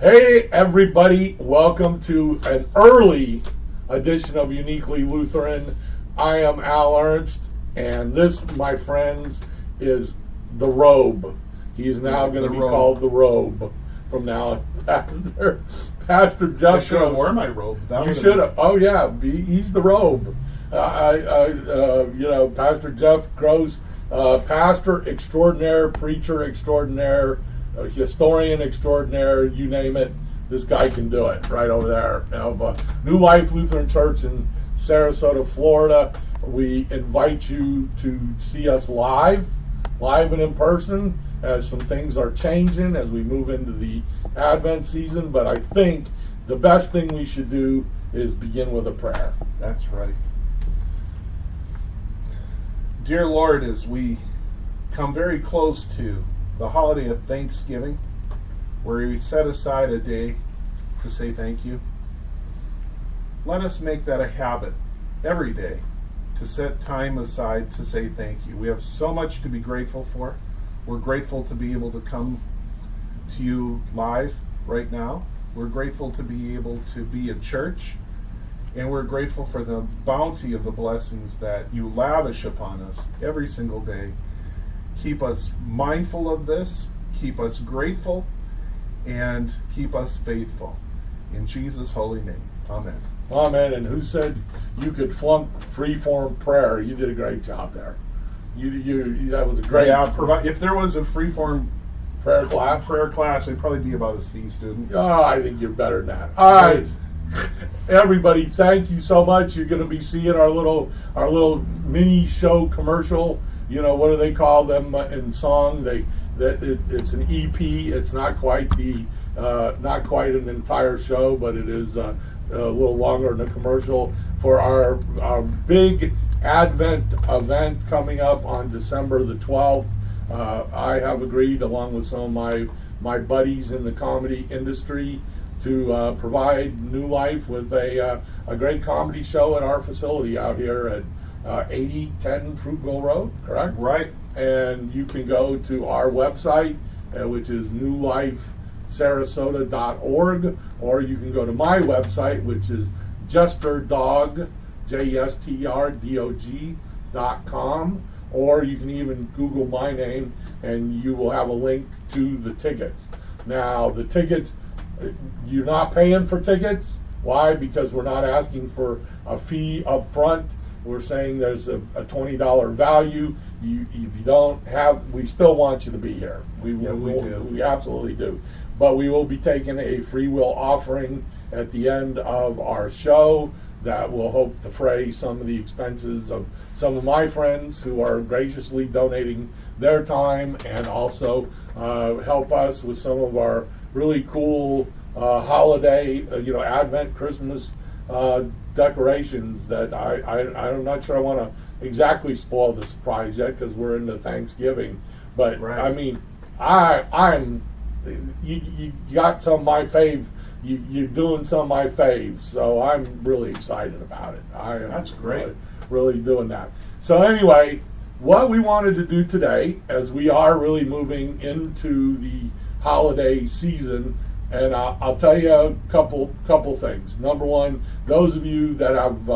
Hey everybody, welcome to an early edition of Uniquely Lutheran. I am Al Ernst, and this, my friends, is The Robe. He is now going to be called The Robe from now on. Pastor Jeff. I should have worn my robe. You should have. Oh yeah, he's the robe. Pastor Jeff Gross, pastor extraordinaire, preacher extraordinaire, historian extraordinaire, you name it, this guy can do it right over there. New Life Lutheran Church in Sarasota, Florida. We invite you to see us live and in person, as some things are changing as we move into the Advent season. But I think the best thing we should do is begin with a prayer. That's right. Dear Lord, as we come very close to the holiday of Thanksgiving, where we set aside a day to say thank you, let us make that a habit every day to set time aside to say thank you. We have so much to be grateful for. We're grateful to be able to come to you live right now. We're grateful to be able to be at church, and we're grateful for the bounty of the blessings that you lavish upon us every single day. Keep us mindful of this, keep us grateful, and keep us faithful. In Jesus' holy name, amen. Amen. And who said you could flunk free-form prayer? You did a great job there. You that was a great. Yeah, if there was a free-form prayer class, I'd probably be about a C student. Oh, I think you're better than that. All right. Everybody, thank you so much. You're going to be seeing our little mini show commercial. You know, what do they call them in song? It's an EP. It's not quite not quite an entire show, but it is a little longer than a commercial for our big Advent event coming up on December the 12th. I have agreed, along with some of my buddies in the comedy industry, to provide New Life with a great comedy show at our facility out here at 8010 Fruitville Road, correct? Right. And you can go to our website, which is newlifesarasota.org, or you can go to my website, which is jesterdog, JESTERDOG.com, or you can even Google my name and you will have a link to the tickets. Now, the tickets, you're not paying for tickets. Why? Because we're not asking for a fee up front. We're saying there's a $20 value. If you don't have, we still want you to be here. We absolutely do. But we will be taking a free will offering at the end of our show that will hope to defray some of the expenses of some of my friends who are graciously donating their time, and also help us with some of our really cool holiday, Advent, Christmas decorations that I'm not sure I want to exactly spoil the surprise yet, because we're into Thanksgiving. But right. I mean, you got some of my fave. You're doing some of my faves, so I'm really excited about it. That's great. Really doing that. So anyway, what we wanted to do today, as we are really moving into the holiday season, and I'll tell you a couple things. Number one, those of you that have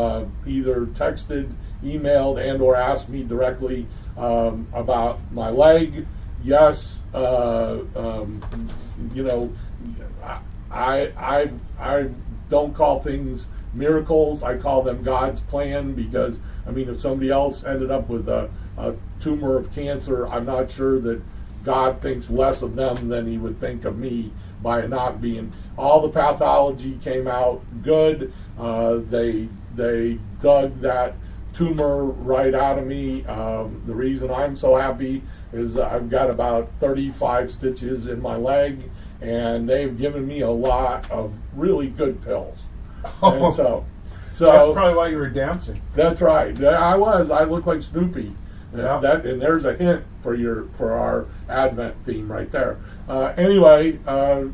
either texted, emailed, and or asked me directly about my leg, yes, I don't call things miracles. I call them God's plan, because if somebody else ended up with a tumor of cancer, I'm not sure that God thinks less of them than he would think of me by it not being. All the pathology came out good. They dug that tumor right out of me. The reason I'm so happy is I've got about 35 stitches in my leg, and they've given me a lot of really good pills. And so that's probably why you were dancing. That's right. I was. I look like Snoopy. Yeah. And there's a hint for our Advent theme right there. Anyway, I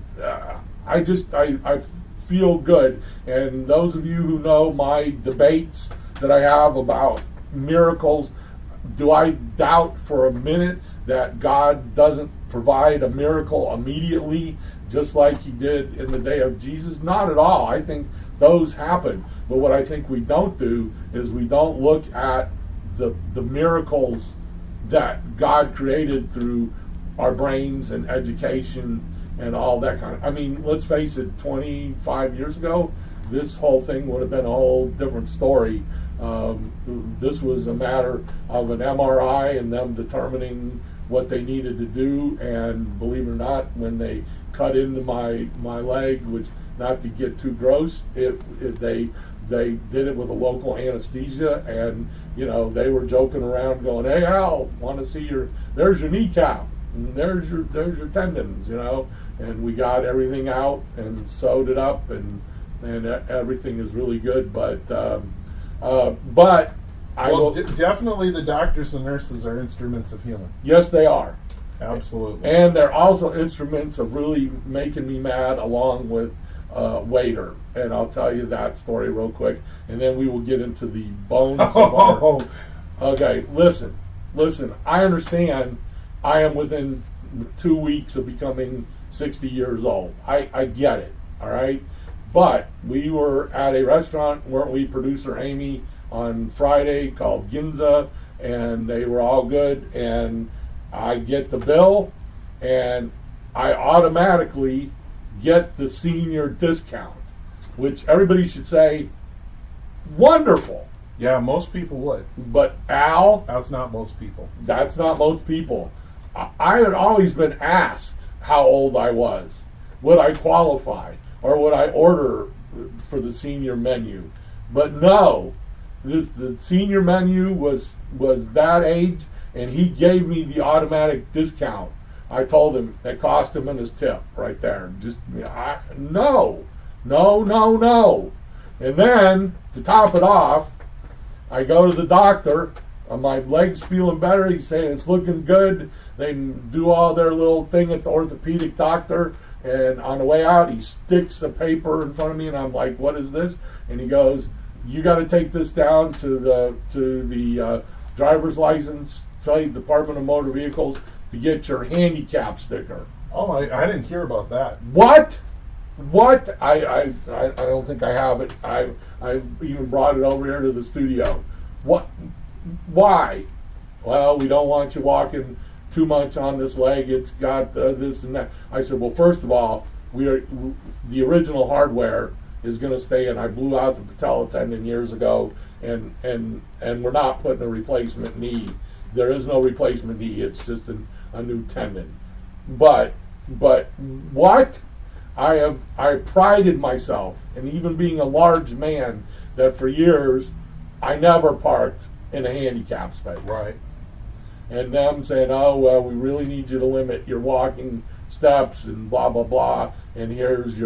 feel good. And those of you who know my debates that I have about miracles, do I doubt for a minute that God doesn't provide a miracle immediately, just like he did in the day of Jesus? Not at all. I think those happen. But what I think we don't do is we don't look at the miracles that God created through our brains and education and all that kind of. I mean, let's face it, 25 years ago, this whole thing would have been a whole different story. This was a matter of an MRI and them determining what they needed to do, and believe it or not, when they cut into my leg, which, not to get too gross, they did it with a local anesthesia, and they were joking around going, "Hey Al, want to see there's your kneecap, and there's your tendons," and we got everything out and sewed it up, and everything is really good, but definitely the doctors and nurses are instruments of healing. Yes, they are. Absolutely. And they're also instruments of really making me mad, along with Waiter. And I'll tell you that story real quick, and then we will get into the bones of our... Okay, listen. I understand I am within 2 weeks of becoming 60 years old. I get it, all right? But we were at a restaurant, weren't we, producer Amy, on Friday, called Ginza, and they were all good, and I get the bill, and I automatically get the senior discount, which everybody should say, wonderful. Yeah, most people would. But Al... That's not most people. That's not most people. I had always been asked how old I was. Would I qualify? Or would I order for the senior menu? But no, the senior menu was that age, and he gave me the automatic discount. I told him it cost him in his tip right there. No. And then, to top it off, I go to the doctor. My leg's feeling better. He's saying it's looking good. They do all their little thing at the orthopedic doctor. And on the way out, he sticks the paper in front of me, and I'm like, "What is this?" And he goes, "You got to take this down to the driver's license Department of Motor Vehicles to get your handicap sticker." Oh, I didn't hear about that. What? I don't think I have it. I even brought it over here to the studio. What? Why? Well, we don't want you walking too much on this leg. It's got this and that. I said, well, first of all, the original hardware is going to stay, and I blew out the patella tendon years ago, and we're not putting a replacement knee. There is no replacement knee. It's just a new tendon. But what? I prided myself, and even being a large man, that for years I never parked in a handicap space. Right. And them saying, "Oh, well, we really need you to limit your walking steps and blah blah blah, and here's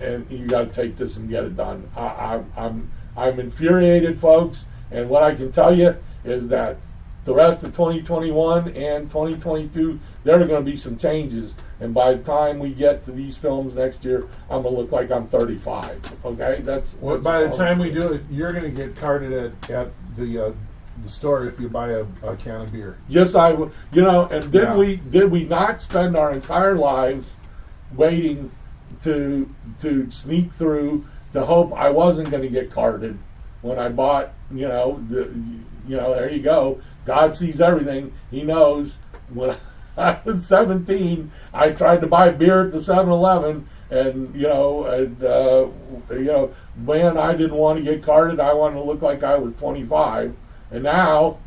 and you got to take this and get it done." I'm infuriated, folks. And what I can tell you is that the rest of 2021 and 2022, there are going to be some changes. And by the time we get to these films next year, I'm going to look like I'm 35. Okay, by the time we do it, you're going to get carded at the store if you buy a can of beer. Yes, I would. And did we not spend our entire lives waiting to sneak through to hope I wasn't going to get carded when I bought? There you go. God sees everything. He knows. When I was 17, I tried to buy beer at the 7-Eleven, and man, I didn't want to get carded. I wanted to look like I was 25. And now,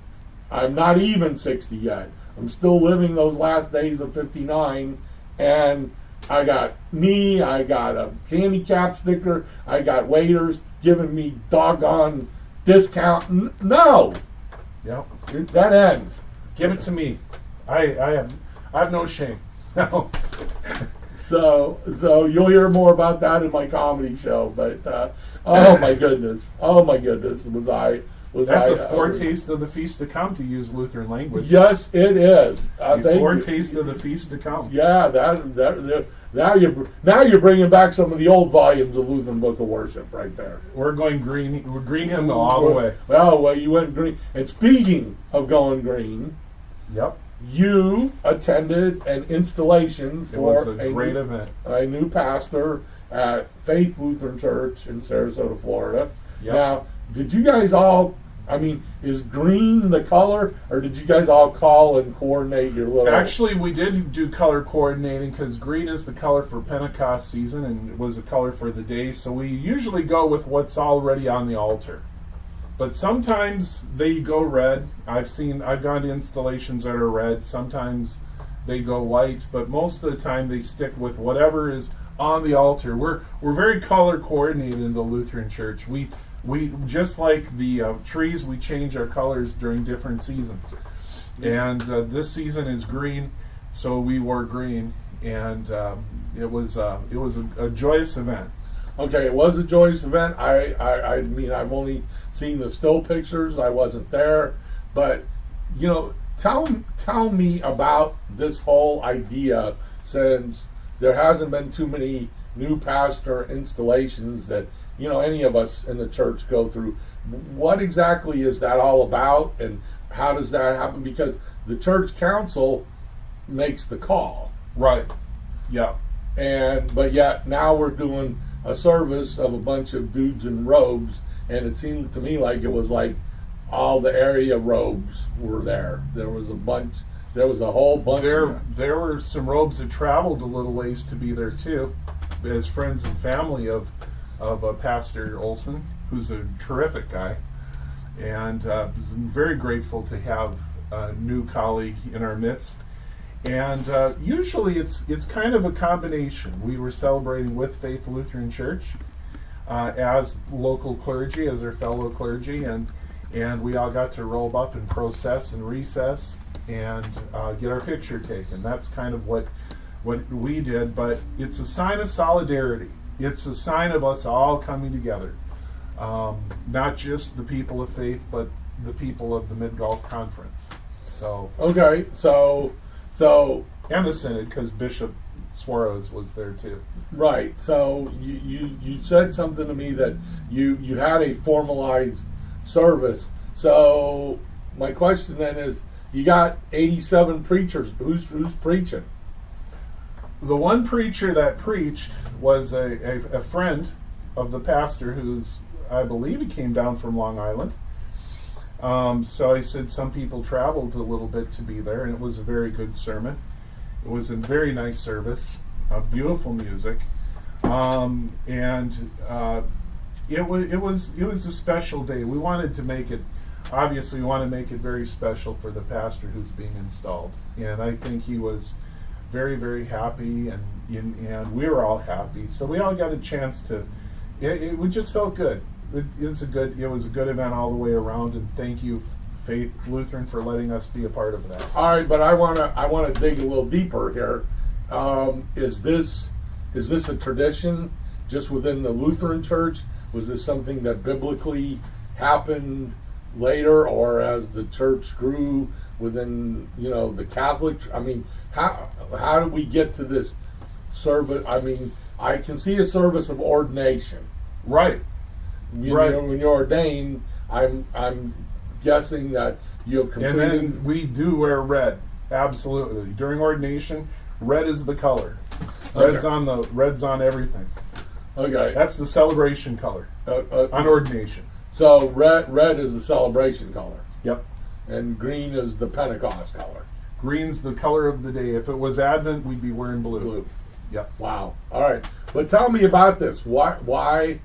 I'm not even 60 yet. I'm still living those last days of 59, and I got a handicap sticker, I got waiters giving me doggone discount. No! Yep. That ends. Give it to me. I have no shame. No. So you'll hear more about that in my comedy show, but oh my goodness, That's a foretaste of the feast to come, to use Lutheran language. Yes, it is. A foretaste of the feast to come. Yeah, now you're bringing back some of the old volumes of Lutheran Book of Worship right there. We're going green. We're green him all the way. Well, you went green. And speaking of going green, yep, you attended an installation It was for a great event. a new pastor at Faith Lutheran Church in Sarasota, Florida. Yep. Now, did you guys all, I mean, is green the color, or did you guys all call and coordinate your little... Actually, we did do color coordinating because green is the color for Pentecost season and it was the color for the day. So we usually go with what's already on the altar. But sometimes they go red. I've gone to installations that are red. Sometimes they go white, but most of the time they stick with whatever is on the altar. We're very color coordinated in the Lutheran Church. We just like the trees, we change our colors during different seasons. And this season is green, so we wore green, and it was a joyous event. Okay, it was a joyous event. I mean, I've only seen the still pictures. I wasn't there, but tell me about this whole idea, since there hasn't been too many new pastor installations that any of us in the church go through. What exactly is that all about, and how does that happen? Because the church council makes the call, Right. Yeah. but yet now we're doing a service of a bunch of dudes in robes, and it seemed to me like it was like all the area robes were there. There was a whole bunch. There were some robes that traveled a little ways to be there too, as friends and family of Pastor Olson, who's a terrific guy, and was very grateful to have a new colleague in our midst. And usually it's kind of a combination. We were celebrating with Faith Lutheran Church as local clergy, as our fellow clergy, and we all got to roll up and process and recess and get our picture taken. That's kind of what we did, but it's a sign of solidarity. It's a sign of us all coming together. Not just the people of faith, but the people of the Mid-Gulf Conference. So Okay, so and the Synod, because Bishop Suarez was there too. right. So you said something to me that you had a formalized service. So my question then is, you got 87 preachers. Who's preaching? The one preacher that preached was a friend of the pastor, who's, I believe he came down from Long Island. So I said some people traveled a little bit to be there, and it was a very good sermon. It was a very nice service, beautiful music, and it was a special day. We wanted to make it, obviously, we want to make it very special for the pastor who's being installed, and I think he was very, very happy, and we were all happy. So we all got a chance to. We just felt good. It was a good event all the way around, and thank you, Faith Lutheran, for letting us be a part of that. All right, but I wanna dig a little deeper here. Is this a tradition just within the Lutheran Church? Was this something that biblically happened later, or as the church grew within the Catholic? I mean, how did we get to this service? I mean, I can see a service of ordination. Right. Right. When you're ordained, I'm guessing that you have completed. And then we do wear red. Absolutely. During ordination, red is the color. Red's on everything. Okay. That's the celebration color on ordination. So red is the celebration color. Yep. And green is the Pentecost color. Green's the color of the day. If it was Advent, we'd be wearing blue. Blue. Yep. Wow. All right. But tell me about this. Why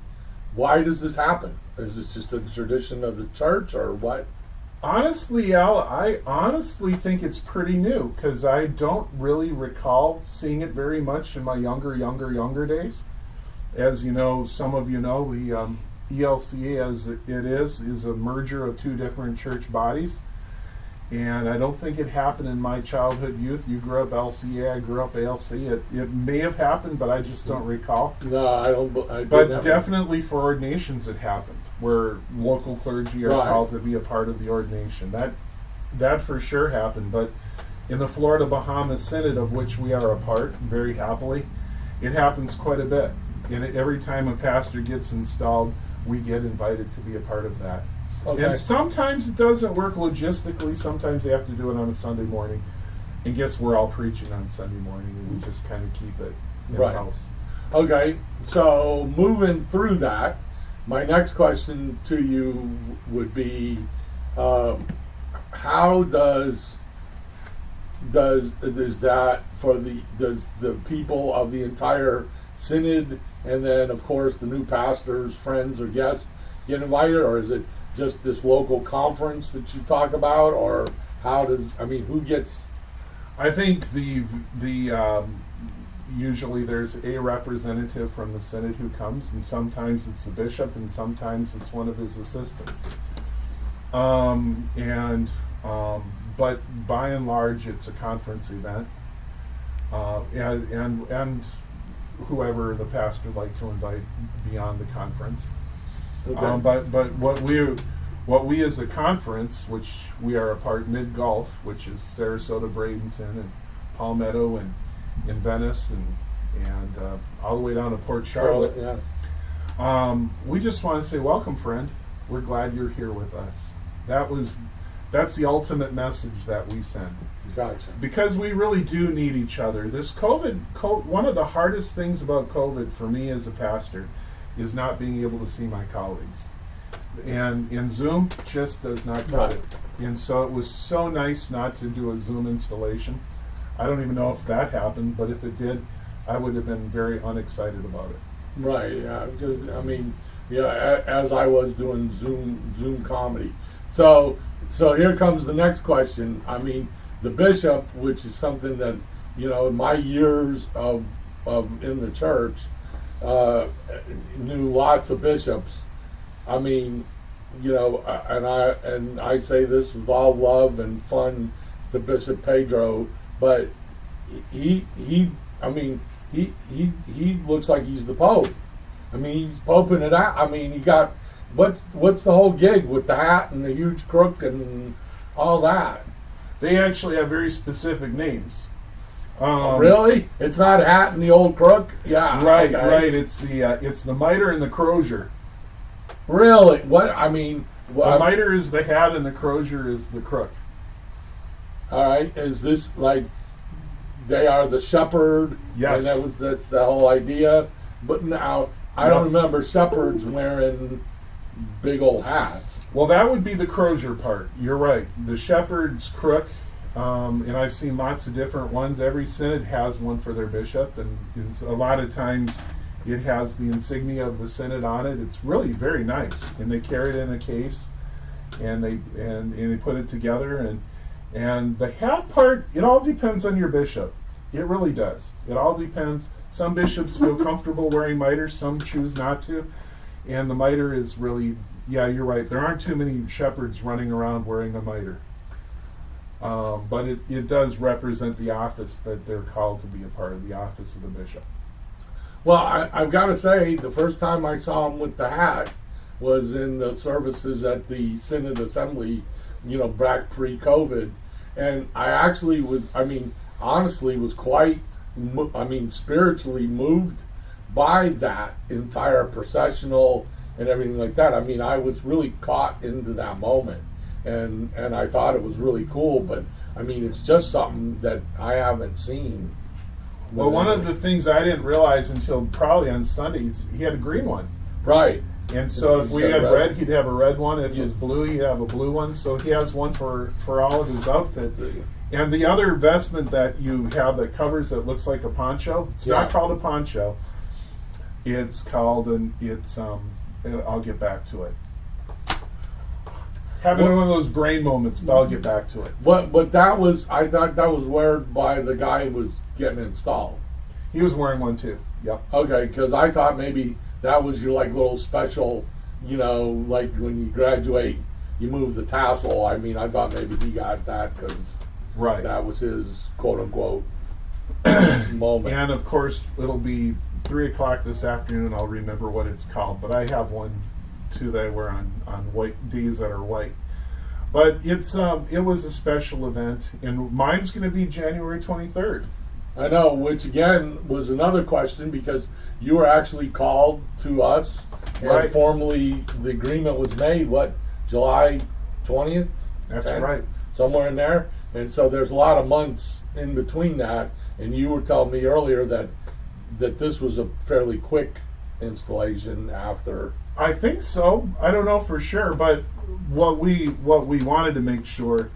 does this happen? Is this just a tradition of the church, or what? Honestly, Al, I honestly think it's pretty new, because I don't really recall seeing it very much in my younger days. As you know, some of you know, the ELCA, as it is a merger of two different church bodies. And I don't think it happened in my childhood youth. You grew up LCA, I grew up ALC. It may have happened, but I just don't recall. No, I don't. But definitely for ordinations it happened, where local clergy are called to be a part of the ordination. That for sure happened. But in the Florida Bahamas Synod, of which we are a part, very happily, it happens quite a bit. And every time a pastor gets installed, we get invited to be a part of that. Okay. And sometimes it doesn't work logistically. Sometimes they have to do it on a Sunday morning. And guess we're all preaching on Sunday morning, and we just kind of keep it in Right. the house. Okay, so moving through that, my next question to you would be, how does that for does the people of the entire synod, and then of course the new pastors, friends, or guests get invited, or is it just this local conference that you talk about, or how does who gets? I think the usually there's a representative from the synod who comes, and sometimes it's the bishop, and sometimes it's one of his assistants. But by and large, it's a conference event, and whoever the pastor would like to invite beyond the conference. Okay. But what we as a conference, which we are a part Mid-Gulf, which is Sarasota, Bradenton, and Palmetto, and in Venice, and all the way down to Port Charlotte. Yeah. We just want to say, welcome, friend. We're glad you're here with us. That's the ultimate message that we send. Gotcha. Because we really do need each other. This one of the hardest things about COVID for me as a pastor is not being able to see my colleagues. And Zoom just does not cut it. And so it was so nice not to do a Zoom installation. I don't even know if that happened, but if it did, I would have been very unexcited about it. Right, yeah, because as I was doing Zoom comedy. So here comes the next question. The bishop, which is something that, in my years of in the church, knew lots of bishops. And I say this with all love and fun to Bishop Pedro, but he looks like he's the Pope. He's poping it out. He got what's the whole gig with the hat and the huge crook and all that. They actually have very specific names. Really? It's not a hat and the old crook? Yeah. Right, okay. right. It's the mitre and the crozier. Really? What? The mitre is the hat and the crozier is the crook. All right. Is this like they are the shepherd? Yes. And that's the whole idea. But now I don't Yes. remember shepherds wearing big old hats. Well, that would be the crozier part. You're right. The shepherd's crook, and I've seen lots of different ones. Every synod has one for their bishop, and a lot of times it has the insignia of the synod on it. It's really very nice, and they carry it in a case, and they put it together. And the hat part, it all depends on your bishop. It really does. It all depends. Some bishops feel comfortable wearing mitres, some choose not to. And the mitre is really, yeah, you're right. There aren't too many shepherds running around wearing a mitre. But it does represent the office that they're called to be a part of, the office of the bishop. Well, I've got to say, the first time I saw him with the hat was in the services at the Synod Assembly, back pre-COVID. And I actually honestly was quite, spiritually moved by that entire processional and everything like that. I was really caught into that moment, and I thought it was really cool. But it's just something that I haven't seen. Well, one of the things I didn't realize until probably on Sundays, he had a green one. Right. And so if He's we got had red. red, he'd have a red one. If it was Yeah. blue, he'd have a blue one. So he has one for all of his outfit. And the other vestment that you have that covers that looks like a poncho, it's Yeah. not called a poncho. It's called I'll get back to it. Having one of those brain moments, but I'll get back to it. But I thought that was worn by the guy who was getting installed. He was wearing one too. Yep. Okay, because I thought maybe that was your little special, like when you graduate, you move the tassel. I thought maybe he got that because Right. that was his quote unquote moment. And of course, it'll be 3:00 this afternoon. I'll remember what it's called, but I have one too that I wear on white days that are white. But it was a special event, and mine's going to be January 23rd. I know, which again was another question because you were actually called to us, and Right. formally the agreement was made. July 20th? That's 10th? right. Somewhere in there. And so there's a lot of months in between that, and you were telling me earlier that this was a fairly quick installation after. I think so. I don't know for sure, but what we wanted to make sure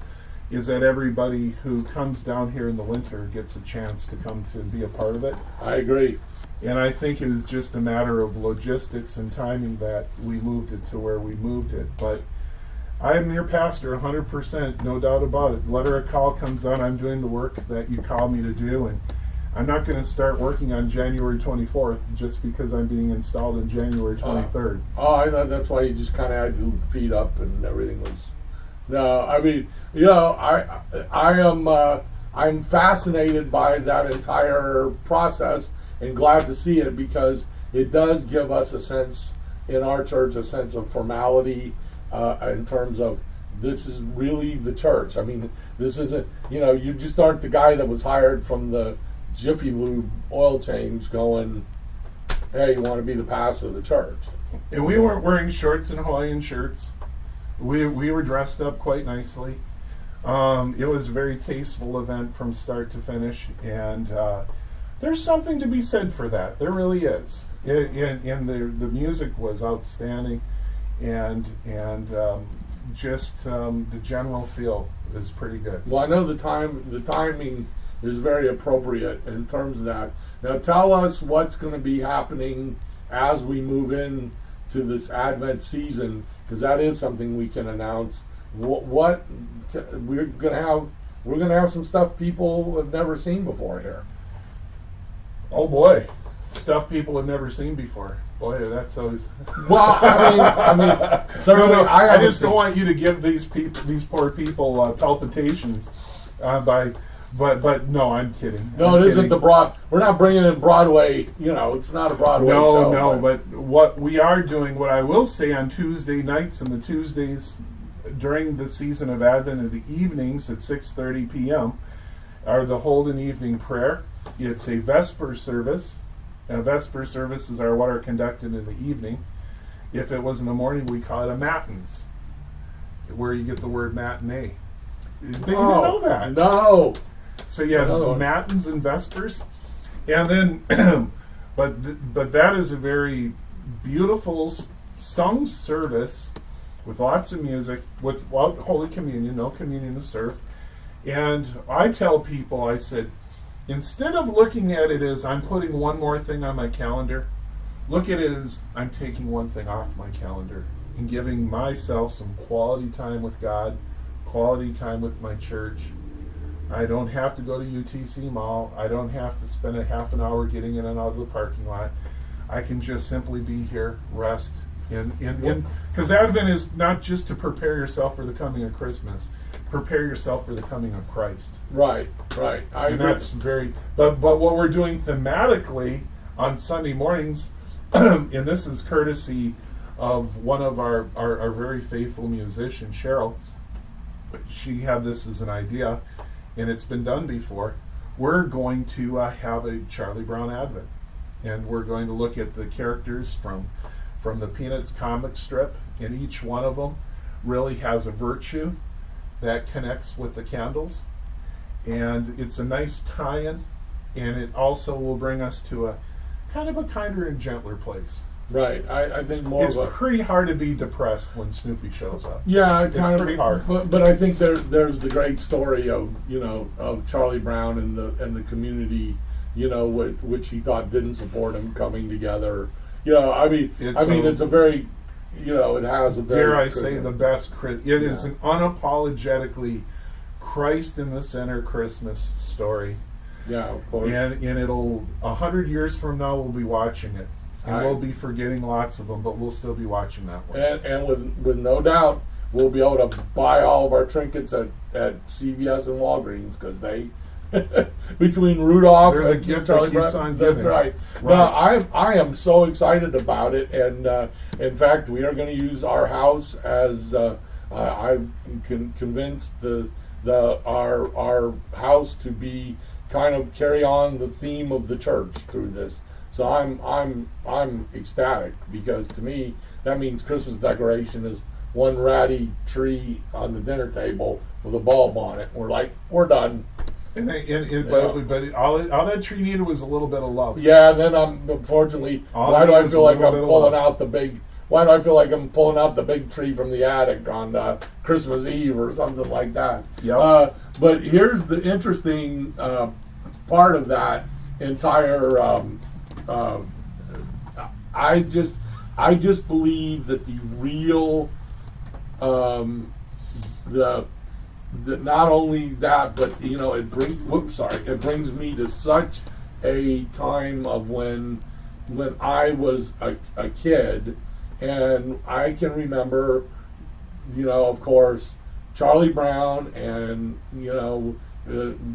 is that everybody who comes down here in the winter gets a chance to come to be a part of it. I agree. And I think it was just a matter of logistics and timing that we moved it to where we moved it. But I'm your pastor, 100%, no doubt about it. Letter of call comes on, I'm doing the work that you call me to do, and I'm not going to start working on January 24th just because I'm being installed on January 23rd. I thought that's why you just kind of had your feet up and everything was. No, I mean, you know, I'm fascinated by that entire process and glad to see it because it does give us a sense in our church, a sense of formality in terms of this is really the church. I mean, this isn't, you know, you just aren't the guy that was hired from the Jiffy Lube oil change going, hey, you want to be the pastor of the church. And we weren't wearing shorts and Hawaiian shirts. We were dressed up quite nicely. It was a very tasteful event from start to finish, and there's something to be said for that. There really is. And the music was outstanding, and just the general feel is pretty good. Well, I know the timing is very appropriate in terms of that. Now, tell us what's going to be happening as we move in to this Advent season, because that is something we can announce. We're going to have some stuff people have never seen before here. Oh boy, stuff people have never seen before. Boy, that's always. Well, I mean, certainly. No, I just don't want you to give these poor people palpitations But no, I'm kidding. No, it isn't the We're not bringing in Broadway. You know, it's not a Broadway show. No. But what we are doing, what I will say on Tuesday nights and the Tuesdays during the season of Advent in the evenings at 6:30 p.m. are the Holden evening prayer. It's a Vesper service. A Vesper services are what are conducted in the evening. If it was in the morning, we call it a matins, where you get the word matinee. You didn't know that? No. So you have matins and vespers, and then, but that is a very beautiful sung service with lots of music, without Holy Communion. No communion is served. And I tell people, I said, instead of looking at it as I'm putting one more thing on my calendar, look at it as I'm taking one thing off my calendar and giving myself some quality time with God, quality time with my church. I don't have to go to UTC Mall. I don't have to spend a half an hour getting in and out of the parking lot. I can just simply be here, rest, because Advent is not just to prepare yourself for the coming of Christmas. Prepare yourself for the coming of Christ. Right. I agree. That's very. But what we're doing thematically on Sunday mornings, and this is courtesy of one of our very faithful musicians, Cheryl. She had this as an idea, and it's been done before. We're going to have a Charlie Brown Advent, and we're going to look at the characters from the Peanuts comic strip, and each one of them really has a virtue that connects with the candles, and it's a nice tie-in, and it also will bring us to a kind of a kinder and gentler place. Right, I think it's pretty hard to be depressed when Snoopy shows up. Yeah, it's pretty hard. But I think there's the great story of Charlie Brown and the community, which he thought didn't support him coming together. It's a very, it has a very. Dare I say the best? It is an unapologetically Christ in the center Christmas story. Yeah, of course. And it'll 100 years from now we'll be watching it. And we'll be forgetting lots of them, but we'll still be watching that one. And with no doubt, we'll be able to buy all of our trinkets at CVS and Walgreens because they, between Rudolph they're and the gift Charlie that keeps Brown, on giving. that's right. Now, I am so excited about it, and in fact, we are going to use our house as I'm convinced our house to be kind of carry on the theme of the church through this. So I'm ecstatic because to me that means Christmas decoration is one ratty tree on the dinner table with a bulb on it. We're like, we're done. But all that tree needed was a little bit of love. Yeah, and then unfortunately, why do I feel like I'm pulling out the big? Why do I feel like I'm pulling out the big tree from the attic on Christmas Eve or something like that? Yep. But here's the interesting part of that entire. I just believe that the real the not only that, but it brings me to such a time of when I was a kid, and I can remember, of course, Charlie Brown, and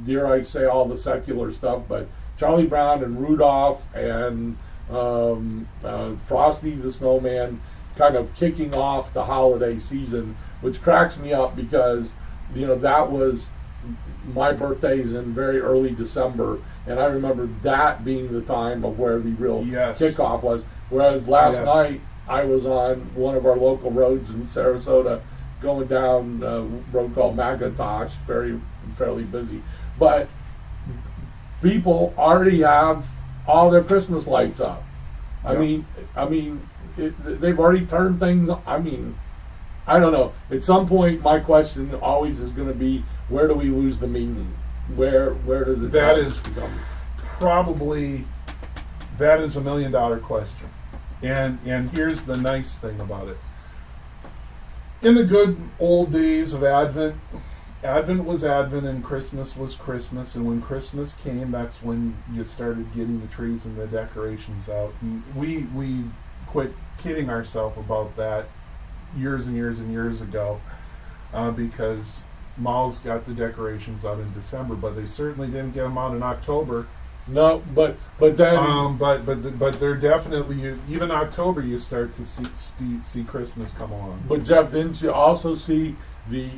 dare I say all the secular stuff, but Charlie Brown and Rudolph and Frosty the Snowman kind of kicking off the holiday season, which cracks me up because that was my birthday's in very early December, and I remember that being the time of where the real kickoff was. Whereas last night I was on one of our local roads in Sarasota, going down a road called McIntosh, fairly busy, but people already have all their Christmas lights up. I mean, they've already turned things. I don't know. At some point, my question always is going to be, where do we lose the meaning? Where does it? That is probably $1 million question. And here's the nice thing about it. In the good old days of Advent, Advent was Advent and Christmas was Christmas, and when Christmas came, that's when you started getting the trees and the decorations out. And we quit kidding ourselves about that years and years and years ago, because malls got the decorations out in December, but they certainly didn't get them out in October. No, but then but they're definitely, even October you start to see Christmas come along. But Jeff, didn't you also see the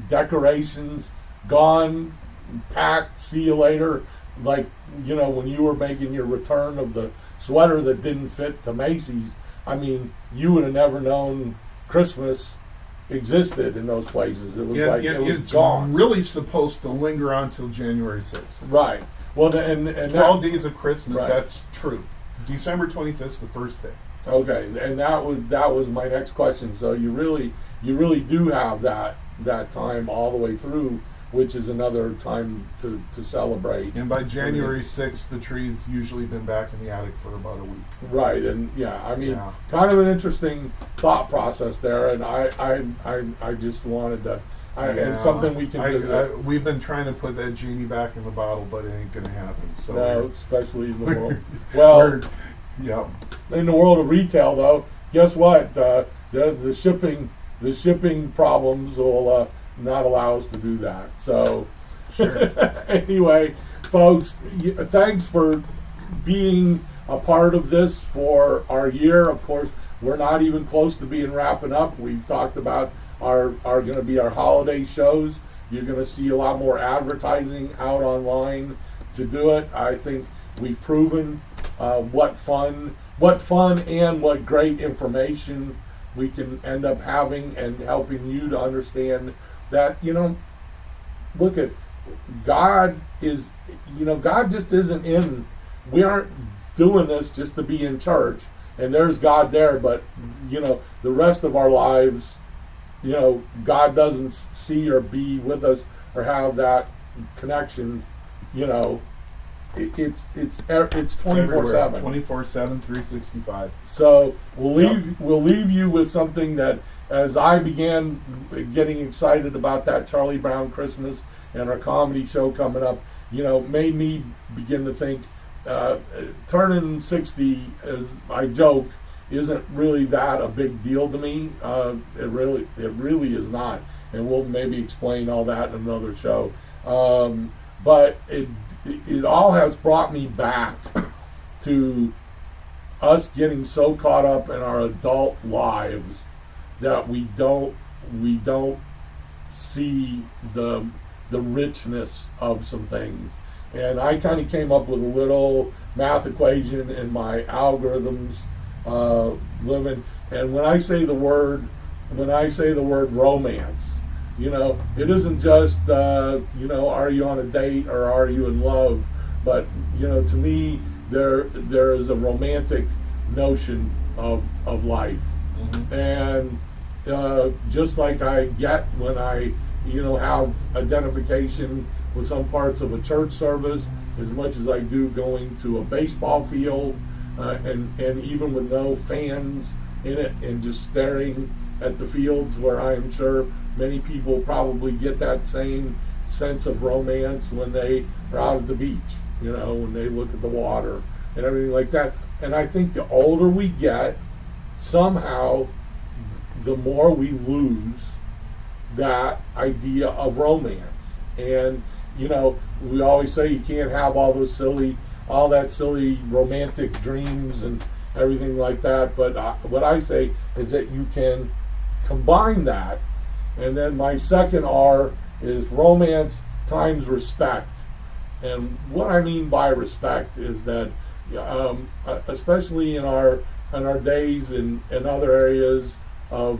decorations gone, packed, see you later? Like, when you were making your return of the sweater that didn't fit to Macy's, you would have never known Christmas existed in those places. It was it was gone. It's really supposed to linger on till January 6th. Right. Well, and 12 days of Christmas, right. That's true. December 25th is the first day. Okay, and that was my next question. So you really do have that time all the way through, which is another time to celebrate. And by January 6th, the tree's usually been back in the attic for about a week. Right, and kind of an interesting thought process there, and I just wanted to, and something we can visit. We've been trying to put that genie back in the bottle, but it ain't going to happen. So no, especially in the world. Well, in the world of retail, though, guess what? The shipping problems will not allow us to do that. So, sure. Anyway, folks, thanks for being a part of this for our year. Of course, we're not even close to being wrapping up. We've talked about are going to be our holiday shows. You're going to see a lot more advertising out online to do it. I think we've proven what fun and what great information we can end up having and helping you to understand that, look at God is, God just isn't in, we aren't doing this just to be in church and there's God there, but, the rest of our lives, God doesn't see or be with us or have that connection, it's 24/7. 24/7, 365. So we'll leave you with something that, as I began getting excited about that Charlie Brown Christmas and our comedy show coming up, made me begin to think, turning 60, as I joke, isn't really that a big deal to me. It really is not, and we'll maybe explain all that in another show. But it all has brought me back to us getting so caught up in our adult lives that we don't see the richness of some things. And I kind of came up with a little math equation in my algorithms living. And when I say the word romance, It isn't just are you on a date or are you in love, but to me there is a romantic notion of life. Mm-hmm. And just like I get when I have identification with some parts of a church service, as much as I do going to a baseball field, and even with no fans in it and just staring at the fields, where I am sure many people probably get that same sense of romance when they are out at the beach, when they look at the water and everything like that. And I think the older we get, somehow the more we lose that idea of romance. And we always say you can't have all that silly romantic dreams and everything like that, but what I say is that you can combine that. And then my second R is romance times respect. And what I mean by respect is that especially in our days in other areas of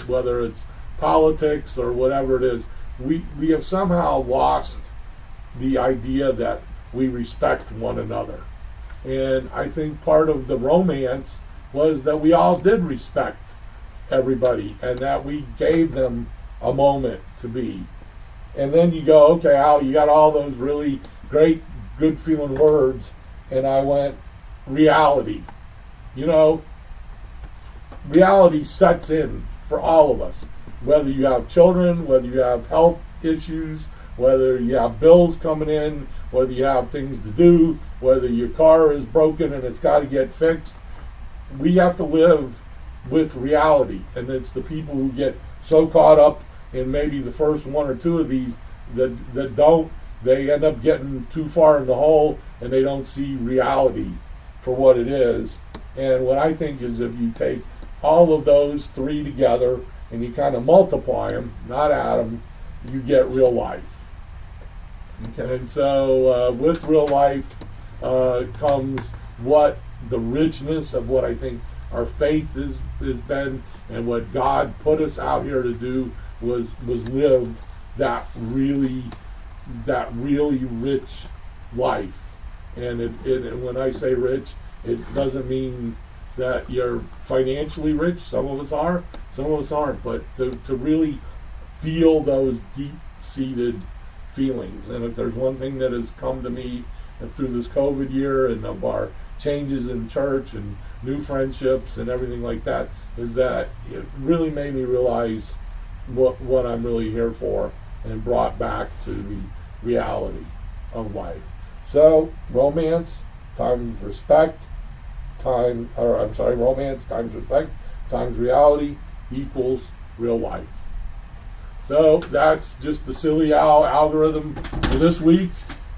whether it's politics or whatever it is, we have somehow lost the idea that we respect one another. And I think part of the romance was that we all did respect everybody and that we gave them a moment to be. And then you go, okay, Al, you got all those really great, good feeling words, and I went, reality. Reality sets in for all of us. Whether you have children, whether you have health issues, whether you have bills coming in, whether you have things to do, whether your car is broken and it's got to get fixed, we have to live with reality. And it's the people who get so caught up in maybe the first one or two of these that don't, they end up getting too far in the hole and they don't see reality for what it is. And what I think is if you take all of those three together and you kind of multiply them, not add them, you get real life. Okay. And so with real life comes what the richness of what I think our faith has been, and what God put us out here to do was live that really rich life. And and when I say rich, it doesn't mean that you're financially rich. Some of us are, some of us aren't. But to really feel those deep-seated feelings. And if there's one thing that has come to me through this COVID year and of our changes in church and new friendships and everything like that, is that it really made me realize what I'm really here for, and brought back to the reality of life. So romance times respect romance times respect times reality equals real life. So that's just the silly algorithm for this week.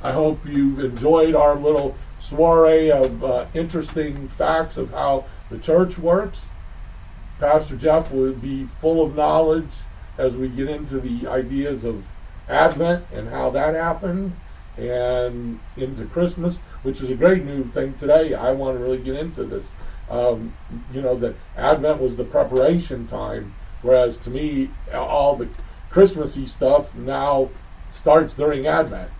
I hope you've enjoyed our little soiree of interesting facts of how the church works. Pastor Jeff will be full of knowledge as we get into the ideas of Advent and how that happened, and into Christmas, which is a great new thing today. I want to really get into this. That Advent was the preparation time, whereas to me, all the Christmassy stuff now starts during Advent.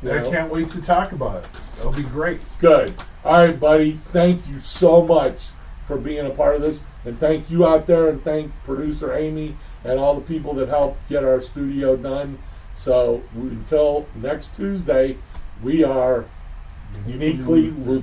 I can't wait to talk about it. That'll be great. Good. All right, buddy. Thank you so much for being a part of this. And thank you out there, and thank producer Amy and all the people that helped get our studio done. So until next Tuesday, we are Uniquely Lutheran.